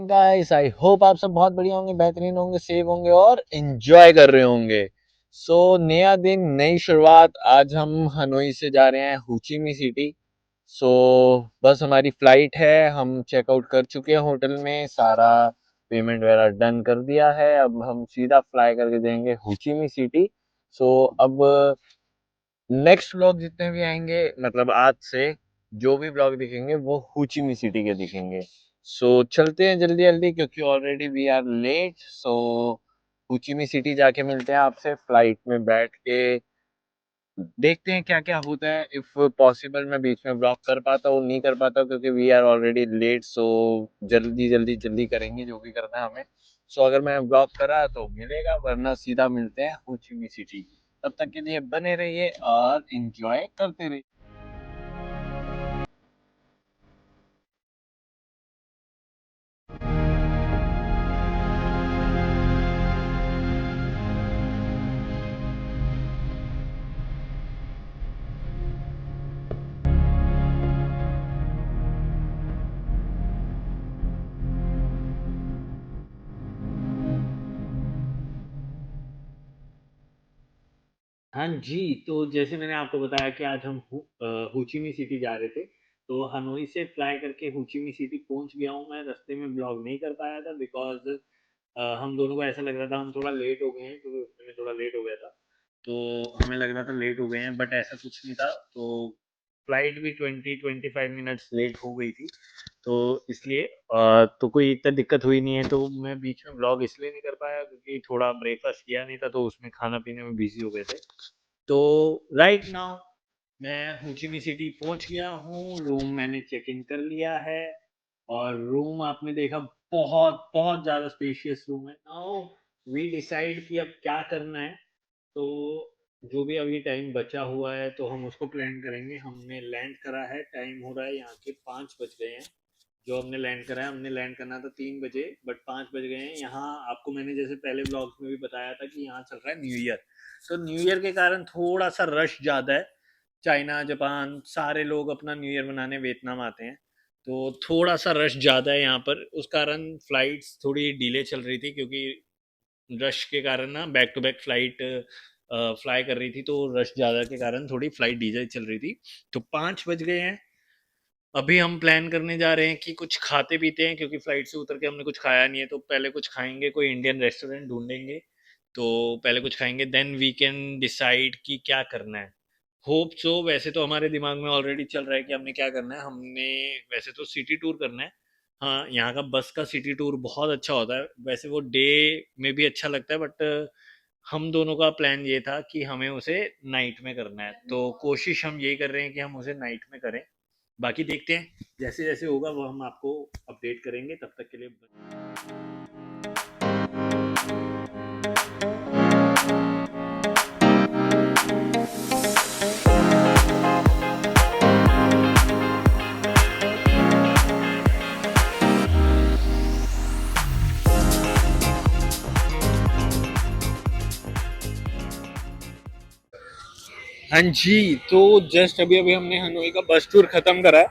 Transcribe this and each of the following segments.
Guys, I hope आप सब बहुत बढ़िया होंगे, बेहतरीन होंगे, सेफ होंगे और एंजॉय कर रहे होंगे। नया दिन, नई शुरुआत। आज हम हनोई से जा रहे हैं होचिमी सिटी। सो बस हमारी फ्लाइट है, हम चेकआउट कर चुके हैं होटल में, सारा पेमेंट वगैरह डन कर दिया है। अब हम सीधा फ्लाई करके जाएंगे होचिमी सिटी। अब नेक्स्ट व्लॉग जितने भी आएंगे, मतलब आज से जो भी व्लॉग दिखेंगे वो होचिमी सिटी के दिखेंगे। चलते हैं जल्दी जल्दी, क्योंकि already we are late. Ho Chi Minh City जाके मिलते हैं आपसे, फ्लाइट में बैठ के देखते हैं क्या क्या होता है। इफ पॉसिबल मैं बीच में ब्लॉग कर पाता हूँ, नहीं कर पाता हूँ, क्योंकि वी आर ऑलरेडी लेट। जल्दी जल्दी जल्दी करेंगे जो भी करना है हमें। अगर मैं ब्लॉग करा तो मिलेगा, वरना सीधा मिलते हैं होचिमी सिटी। तब तक के लिए बने रहिए और एंजॉय करते रहिए। हाँ जी, तो जैसे मैंने आपको बताया कि आज हम होचिमी सिटी जा रहे थे। तो हनोई से फ्लाई करके होचिमी सिटी पहुंच गया हूँ मैं। रास्ते में ब्लॉग नहीं कर पाया था बिकॉज हम दोनों को ऐसा लग रहा था हम थोड़ा लेट हो गए हैं, क्योंकि उसमें थोड़ा लेट हो गया था। तो हमें लग रहा था लेट हो गए हैं, बट ऐसा कुछ नहीं था। तो फ्लाइट भी 20-25 मिनट्स लेट हो गई थी। तो इसलिए तो कोई इतना दिक्कत हुई नहीं है। तो मैं बीच में ब्लॉग इसलिए नहीं कर पाया क्योंकि थोड़ा ब्रेकफास्ट किया नहीं था, तो उसमें खाना पीने में बिजी हो गए थे। तो राइट नाउ मैं होचिमी सिटी पहुंच गया हूँ। रूम मैंने चेक इन कर लिया है, और रूम आपने देखा, बहुत बहुत ज़्यादा स्पेशियस रूम है। नाउ वी डिसाइड कि अब क्या करना है। तो जो भी अभी टाइम बचा हुआ है तो हम उसको प्लान करेंगे। हमने लैंड करा है, टाइम हो रहा है यहाँ के 5 बज गए हैं। जो हमने लैंड करा है, हमने लैंड करना था 3 बजे, बट 5 बज गए हैं। यहाँ आपको मैंने जैसे पहले ब्लॉग्स में भी बताया था कि यहाँ चल रहा है न्यू ईयर। तो न्यू ईयर के कारण थोड़ा सा रश ज़्यादा है। चाइना, जापान, सारे लोग अपना न्यू ईयर मनाने वियतनाम आते हैं। तो थोड़ा सा रश ज़्यादा है यहाँ पर, उस कारण फ्लाइट्स थोड़ी डिले चल रही थी, क्योंकि रश के कारण ना back to back flight fly कर रही थी। तो रश ज़्यादा के कारण थोड़ी फ्लाइट डिले चल रही थी। तो 5 बज गए हैं। अभी हम प्लान करने जा रहे हैं कि कुछ खाते पीते हैं, क्योंकि फ्लाइट से उतर के हमने कुछ खाया नहीं है। तो पहले कुछ खाएंगे, कोई इंडियन रेस्टोरेंट ढूंढेंगे। तो पहले कुछ खाएंगे, देन वी कैन डिसाइड कि क्या करना है। Hope so. वैसे तो हमारे दिमाग में ऑलरेडी चल रहा है कि हमने क्या करना है। हमने वैसे तो सिटी टूर करना है। हाँ, यहाँ का बस का सिटी टूर बहुत अच्छा होता है। वैसे वो डे में भी अच्छा लगता है, बट हम दोनों का प्लान ये था कि हमें उसे नाइट में करना है। तो कोशिश हम यही कर रहे हैं कि हम उसे नाइट में करें। बाकी देखते हैं, जैसे जैसे होगा वो हम आपको अपडेट करेंगे। तब तक के लिए हाँ जी, तो जस्ट अभी अभी हमने हनोई का बस टूर खत्म करा है।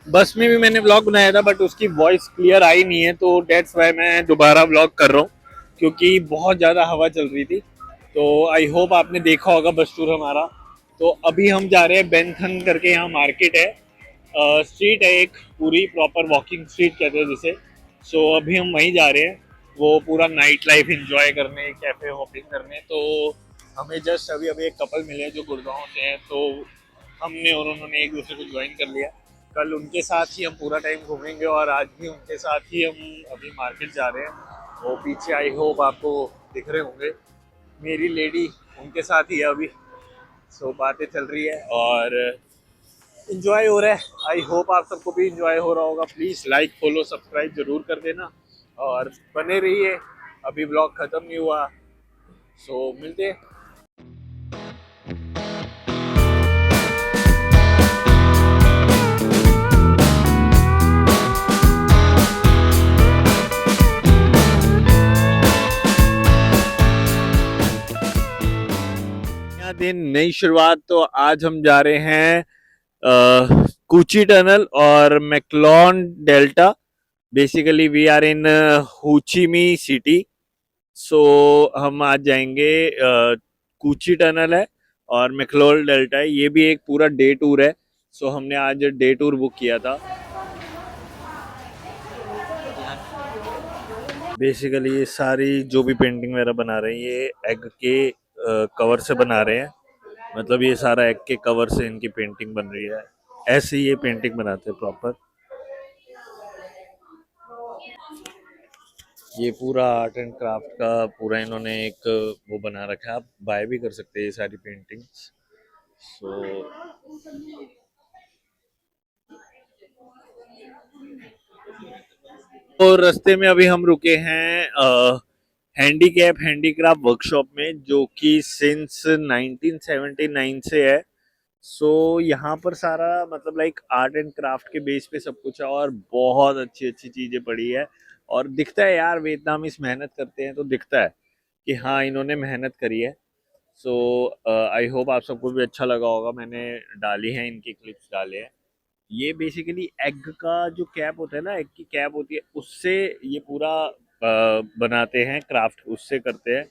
बस में भी मैंने व्लॉग बनाया था, बट उसकी वॉइस क्लियर आई नहीं है, तो डेट्स वाई मैं दोबारा व्लॉग कर रहा हूँ, क्योंकि बहुत ज़्यादा हवा चल रही थी। तो आई होप आपने देखा होगा बस टूर हमारा। तो अभी हम जा रहे हैं बेंथन करके, यहाँ मार्केट है, स्ट्रीट है एक पूरी प्रॉपर वॉकिंग स्ट्रीट कहते हैं जिसे। अभी हम वहीं जा रहे हैं, वो पूरा नाइट लाइफ इंजॉय करने, कैफे हॉपिंग करने। तो हमें जस्ट अभी अभी एक कपल मिले हैं जो गुड़गांव से हैं। तो हमने और उन्होंने एक दूसरे को ज्वाइन कर लिया। कल उनके साथ ही हम पूरा टाइम घूमेंगे, और आज भी उनके साथ ही हम अभी मार्केट जा रहे हैं। वो पीछे आई होप आपको दिख रहे होंगे, मेरी लेडी उनके साथ ही है अभी। बातें चल रही है और इंजॉय हो रहा है। आई होप आप सबको भी इंजॉय हो रहा होगा। प्लीज़ लाइक, फॉलो, सब्सक्राइब जरूर कर देना और बने रहिए। अभी ब्लॉग ख़त्म नहीं हुआ। मिलते हैं। नया दिन, नई शुरुआत। तो आज हम जा रहे हैं कूची टनल और Mekong delta. Basically we are in Ho Chi Minh City. So हम आज जाएंगे, कूची टनल है और मैक्लोल डेल्टा है, ये भी एक पूरा डे टूर है। सो हमने आज डे टूर बुक किया था। बेसिकली ये सारी जो भी पेंटिंग वगैरह बना रहे हैं ये एग के कवर से बना रहे हैं, मतलब ये सारा एग के कवर से इनकी पेंटिंग बन रही है। ऐसे ही ये पेंटिंग बनाते हैं प्रॉपर। ये पूरा आर्ट एंड क्राफ्ट का पूरा इन्होंने एक वो बना रखा है, आप बाय भी कर सकते हैं ये सारी पेंटिंग्स। सो तो रास्ते में अभी हम रुके हैं हैंडीकैप हैंडीक्राफ्ट वर्कशॉप में, जो कि सिंस 1979 से है। सो यहाँ पर सारा मतलब लाइक आर्ट एंड क्राफ्ट के बेस पे सब कुछ है और बहुत अच्छी अच्छी चीजें पड़ी है। और दिखता है यार, वियतनामीज मेहनत करते हैं तो दिखता है कि हाँ इन्होंने मेहनत करी है। सो आई होप आप सबको भी अच्छा लगा होगा। मैंने डाली है, इनकी क्लिप्स डाले हैं। ये बेसिकली एग का जो कैप होता है ना, एग की कैप होती है, उससे ये पूरा बनाते हैं, क्राफ्ट उससे करते हैं।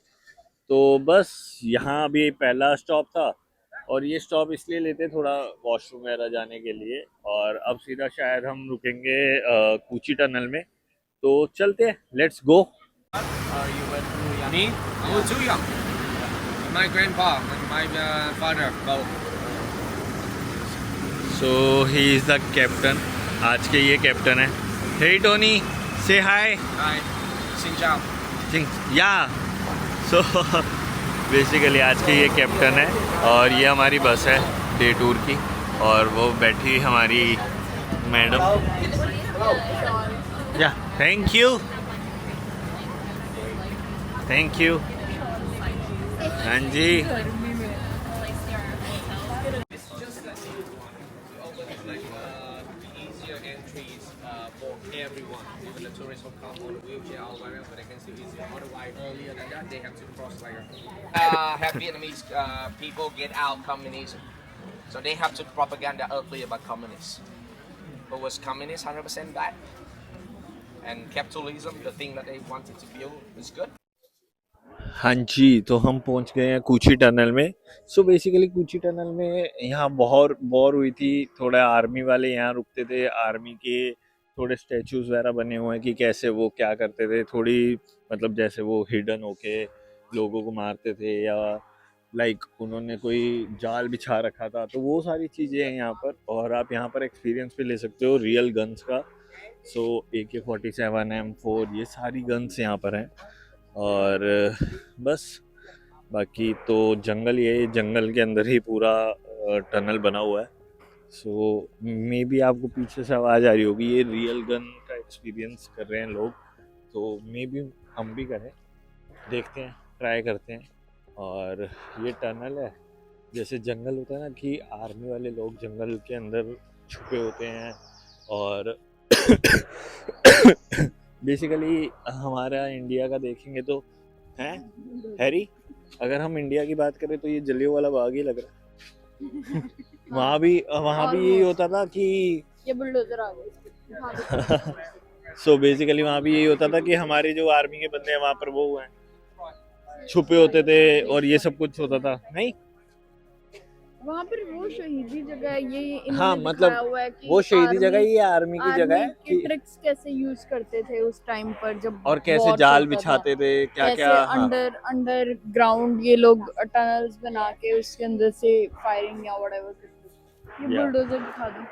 तो बस यहाँ अभी पहला स्टॉप था और ये स्टॉप इसलिए लेते थोड़ा वॉशरूम वगैरह जाने के लिए, और अब सीधा शायद हम रुकेंगे कूची टनल में। तो चलते हैं, let's go. You went too young. Me? I was too young. My grandpa and my father both. So he is the captain, आज के ये कैप्टन है। हे टोनी, से हाय। Hi. Xin chào. या सो बेसिकली आज के ये कैप्टन है और ये हमारी बस है डे टूर की, और वो बैठी हमारी मैडम। या थैंक यू, थैंक यू। हाँ जी। Easier entries for everyone. Even the tourists who come on a wheelchair or whatever, they can still easy. Otherwise, earlier than that, they have to cross like have Vietnamese people get out communism. So they have to propaganda early about communists. But was communist 100% bad? And capitalism, the thing that they wanted to build, is good. हाँ जी, तो हम पहुंच गए हैं Cu Chi tunnel में। So basically कूची tunnel में यहाँ बहुत बोर हुई थी, थोड़ा आर्मी वाले यहाँ रुकते थे, आर्मी के थोड़े स्टैचूज वगैरह बने हुए हैं कि कैसे वो क्या करते थे, थोड़ी मतलब जैसे वो हिडन होके लोगों को मारते थे, या लाइक उन्होंने कोई जाल बिछा रखा था, तो वो सारी चीज़ें हैं यहाँ पर। और आप यहाँ पर एक्सपीरियंस भी ले सकते हो रियल गन्स का। सो AK-47 M4 ये सारी गन्स यहाँ पर हैं। और बस बाकी तो जंगल, ये जंगल के अंदर ही पूरा टनल बना हुआ है। सो मे बी आपको पीछे से आवाज़ आ रही होगी, ये रियल गन का एक्सपीरियंस कर रहे हैं लोग, तो मे बी हम भी करें, देखते हैं, ट्राई करते हैं। और ये टनल है, जैसे जंगल होता है ना कि आर्मी वाले लोग जंगल के अंदर छुपे होते हैं, और बेसिकली हमारा इंडिया का देखेंगे तो है हैरी, अगर हम इंडिया की बात करें तो ये जलियांवाला बाग ही लग रहा है। वहाँ भी यही होता था कि ये बुलडोजर आ गए। सो बेसिकली वहाँ भी यही होता था कि हमारे जो आर्मी के बंदे हैं वहाँ पर वो हैं, छुपे होते थे और ये सब कुछ होता था। नहीं, वहाँ पर वो शहीदी जगह है, ये हाँ इन्होंने मतलब दिखाया हुआ है कि वो शहीदी जगह, ये आर्मी की जगह है के ट्रिक्स कैसे यूज करते थे उस टाइम पर, जब और कैसे war जाल चलता था। बिछाते थे, क्या कैसे क्या। हाँ। अंडरग्राउंड ये लोग टनल्स बना के उसके अंदर से फायरिंग या व्हाटएवर करते थे। ये Yeah. बुलडोजर दिखा दो।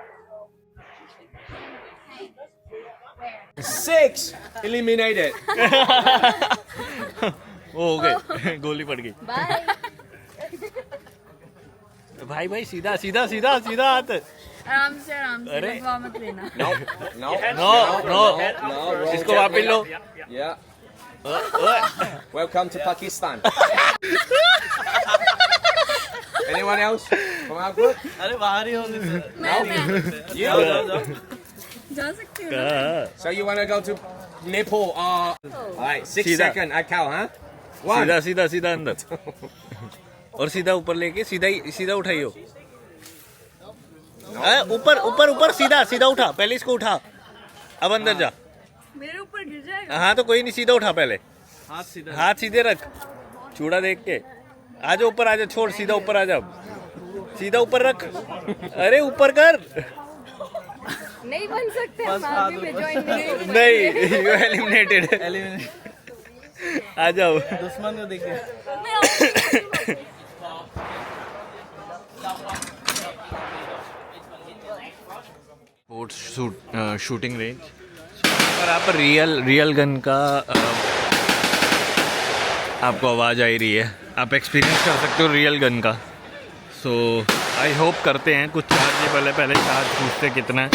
6 eliminated. वो हो गए, गोली पड़ गई। भाई भाई सीधा सीधा सीधा सीधा हाथ। आराम से अरे। लगवा मत लेना। No, no, no no, wrong इसको वापस लो। Yeah. ओए, Welcome to Pakistan. Anyone else from our group? अरे बाहर ही होने से। You? जा सकते हो। कहाँ? So you want to go to Nepal? All right, 6 सीधा। seconds. I count, huh? 1. सीधा सीधा सीधा अंदर, और सीधा ऊपर लेके सीधा उठाइयो। ऊपर ऊपर ऊपर सीधा सीधा उठा, पहले इसको उठा, अब अंदर जा। मेरे ऊपर गिर जाएगा। हाँ तो कोई नहीं, सीधा उठा पहले, हाथ सीधे रख, चूड़ा देख के। आ जा ऊपर, आ जा, छोड़, सीधा ऊपर आ जा, सीधा ऊपर रख, अरे ऊपर कर। नहीं बन सकते हम आगे में ज्वाइन नहीं, यू एलिमिनेटेड। आ जाओ। दुश्मन को देखिए। स्पोर्ट्स शूटिंग रेंज पर आप रियल गन का आपको आवाज़ आ रही है, आप एक्सपीरियंस कर सकते हो रियल गन का। सो आई होप करते हैं कुछ चार्ज, पहले चार्ज पूछते कितना है।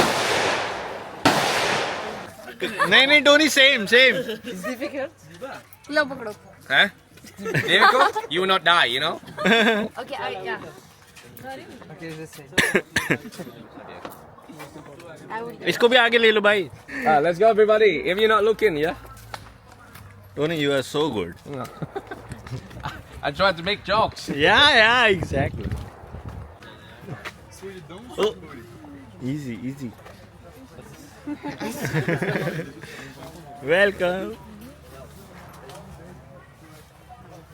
नहीं टोनी, सेम लो पकड़ो। Huh? There you go. You will not die, you know. Okay या इसको भी आगे ले लो भाई। Let's go, everybody. If you're not looking, yeah. Tony you are so good. I tried to make jokes. Yeah, exactly. Oh, easy. Welcome.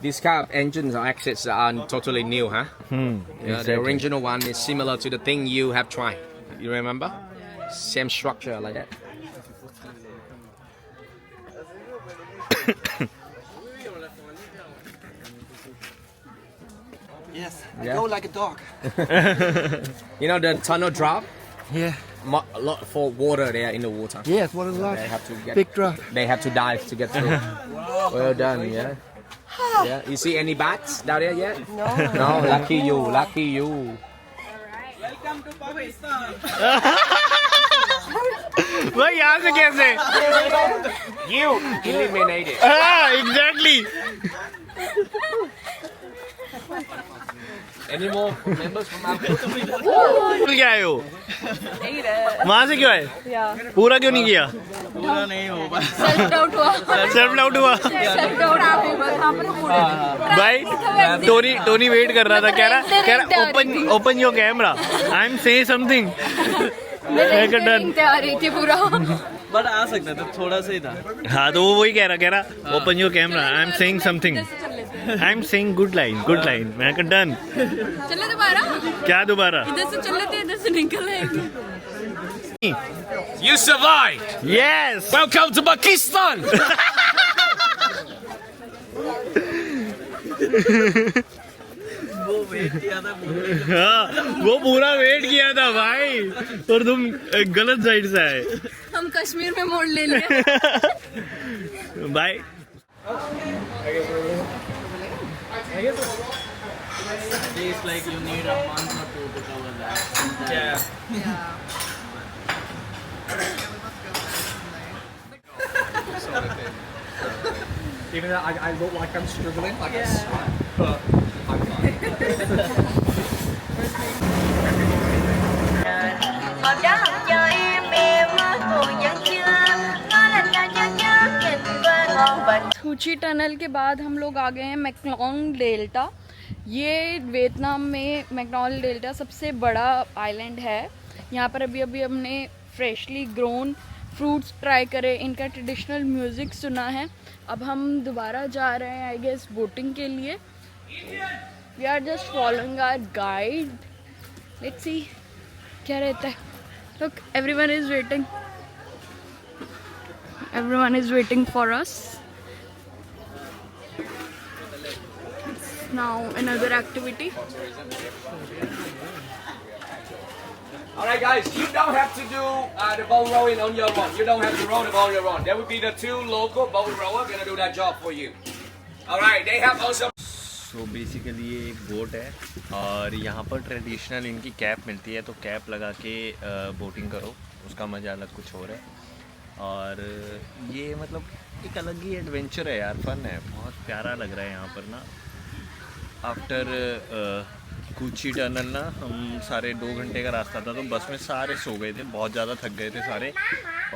These car engines or exits are totally new, huh? Yeah, the original one is similar to the thing you have tried. You remember? Same structure like that. Yes. Yeah. Go like a dog. You know the tunnel drop? Yeah. A lot for water there in the water. Yes. What is that? They have to get. Big drop. They have to dive to get through. Well done, yeah. Yeah. You see any bats down there yet? No. Lucky you. भाई यहाँ से कैसे? You eliminated. Exactly. Any more members from our group? क्या आए हो? वहाँ से क्यों आए? पूरा क्यों नहीं किया? पूरा नहीं हो पाया। सेल्फ डाउट हुआ। भाई टोनी वेट कर रहा था, कह रहा open your camera, I am saying something. तैयार रही थी पूरा। बट आ सकता था, थोड़ा सा ही था। हाँ तो वो वही कह रहा open your camera, I am saying something, I am saying good line. मैं कहा डन। चलो दोबारा। क्या दोबारा? इधर से चल लेते हैं, इधर से निकल आएंगे। You survived. Yes. Welcome to Pakistan. वो वेट किया था। हाँ वो पूरा वेट किया था भाई, और तुम गलत साइड से आए। हम कश्मीर में मोड़ ले लिए। भाई It's like you need a month or two to cover that. Yeah. Even though I look like I'm struggling like this. But I'm Cu Chi tunnel के बाद हम लोग आ गए हैं मैकलोंग डेल्टा। ये वियतनाम में मैकलोंग डेल्टा सबसे बड़ा आइलैंड है। यहाँ पर अभी हमने फ्रेशली ग्रोन फ्रूट्स ट्राई करे, इनका ट्रेडिशनल म्यूज़िक सुना है। अब हम दोबारा जा रहे हैं आई गेस बोटिंग के लिए। We are just following our guide, let's see क्या रहता है। Look everyone is waiting for us. Now another activity. Alright guys, you don't have to do the boat rowing on your own. You don't have to row the boat on your own. There will be the 2 local boat rowers gonna do that job for you. Alright, they have also. So basically ये एक boat है और यहाँ पर traditional इनकी cap मिलती है, तो कैप लगा के बोटिंग करो, उसका मज़ा अलग कुछ और है। और ये मतलब एक अलग ही एडवेंचर है यार, फन है, बहुत प्यारा लग रहा है यहाँ पर ना। आफ्टर कूची टनल ना हम सारे 2 घंटे का रास्ता था, तो बस में सारे सो गए थे, बहुत ज़्यादा थक गए थे सारे।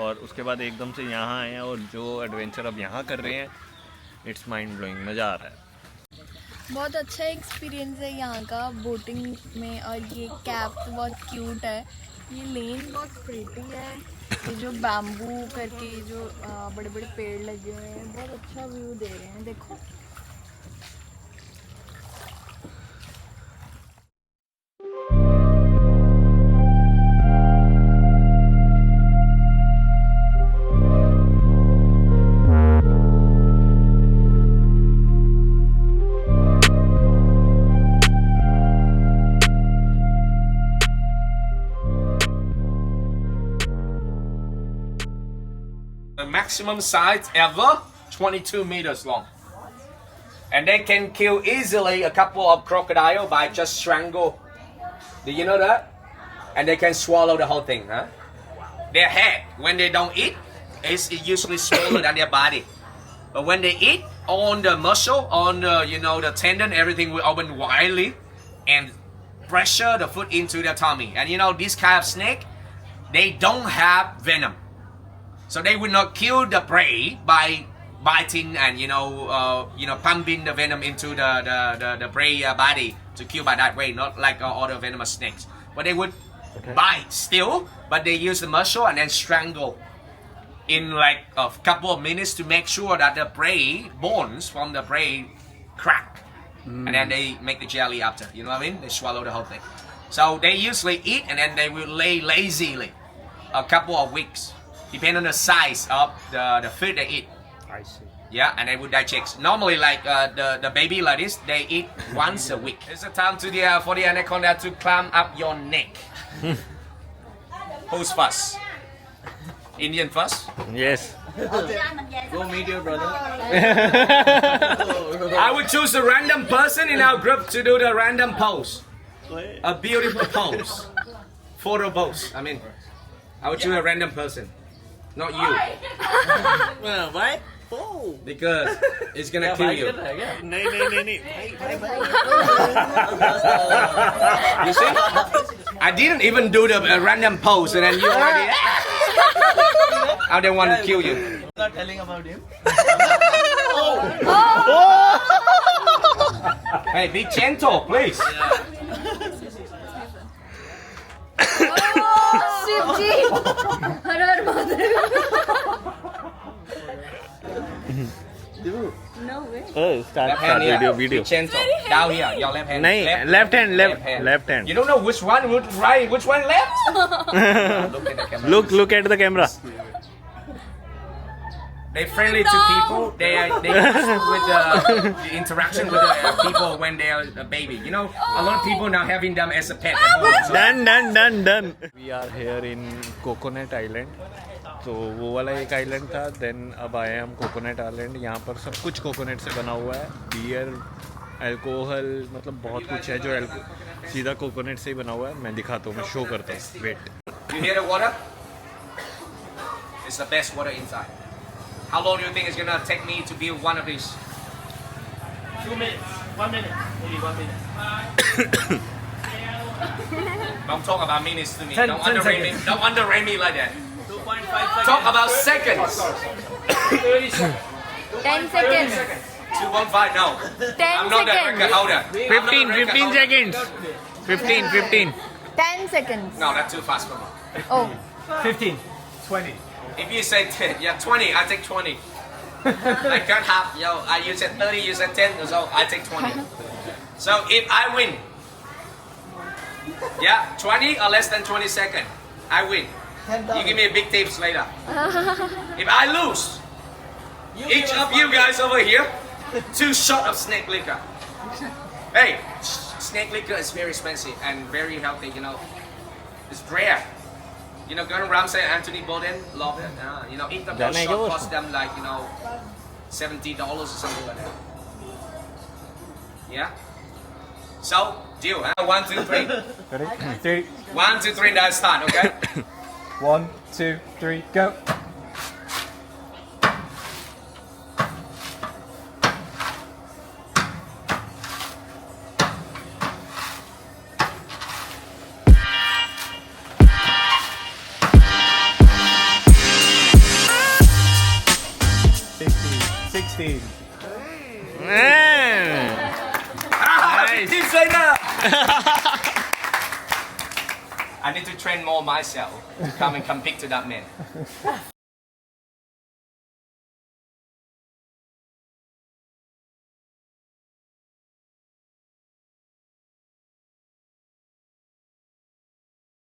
और उसके बाद एकदम से यहाँ आए हैं और जो एडवेंचर अब यहाँ कर रहे हैं, इट्स माइंड ब्लोइंग, मज़ा आ रहा है। बहुत अच्छा एक्सपीरियंस है यहाँ का बोटिंग में। और ये कैप बहुत क्यूट है, ये लेन बहुत प्रिटी है। ये जो बैम्बू करके जो बड़े बड़े पेड़ लगे हुए हैं बहुत अच्छा व्यू दे रहे हैं देखो। The maximum size ever, 22 meters long. And they can kill easily a couple of crocodile by just strangle. Do you know that? And they can swallow the whole thing, huh? Their head, when they don't eat, is usually smaller than their body. But when they eat, on the muscle, on the the tendon, everything will open widely and pressure the food into their tummy. And this kind of snake, they don't have venom. So they will not kill the prey by biting and pumping the venom into the prey body to kill by that way, not like other venomous snakes. But they would bite still, but they use the muscle and then strangle in like a couple of minutes to make sure that the prey bones from the prey crack, and then they make the jelly after. You know what I mean? They swallow the whole thing. So they usually eat and then they will lay lazily a couple of weeks. Depending on the size of the food they eat. I see. Yeah, and they would digest. Normally, like the baby like this, they eat once a week. It's the time for the anaconda to climb up your neck. Who's first? Indian first? Yes. Go meet your brother. I would choose a random person in our group to do the random pose. A beautiful pose. Photo pose. I would choose a random person. Not you. Why? Oh. Because it's gonna kill you. नहीं You see? I didn't even do the random pose and then you already... How they want to kill you? Not telling about him. Hey, be gentle, please. Shiv ji her her Mahadev. No way. Start Left hand here. video. Be gentle. Down here. Your left hand. नहीं, left hand. You don't know which one right, which one left? Look at the camera. Look at the camera. They're friendly to people. They used with the interaction with the people when they are a baby. A lot of people now having them as a pet at home. Done. We are here in Coconut Island. तो वो वाला एक island था, then अब आए हम coconut island. यहाँ पर सब कुछ कोकोनट से बना हुआ है, बियर, अल्कोहल, मतलब बहुत कुछ है जो सीधा कोकोनट से ही बना हुआ है। मैं दिखाता हूँ, मैं शो करता हूँ, wait. You hear the water? It's the best water inside. How long do you think it's gonna take me to build one of these? 2 minutes. 1 minute. Maybe 1 minute. Don't talk about minutes to me. 10 Don't underrate me. seconds. Don't underrate me like that. 2.5 seconds. Talk about seconds. 30 seconds. 10 seconds. 2.5. No. 10 I'm not the seconds. record holder. 15 seconds. 15. 10 seconds. No, that's too fast for me. Oh. 15. 20. If you say 10, yeah, 20, I take 20. I cut half. You said 30, you said 10, so I take 20. So if I win, 20 or less than 20 seconds, I win. You give me a big tips later. If I lose, each of you guys over here, 2 shots of snake liquor. Hey, snake liquor is very expensive and very healthy, It's rare. Gordon Ramsay and Anthony Bourdain love it. Each of those shots cost them like, $70 or something like that. Yeah? So, deal, huh? 1, 2, 3. Ready? 1, 2, 3, now start, okay? 1, 2, 3, go. Nice. Say that. I need to train more myself to come and compete to that man.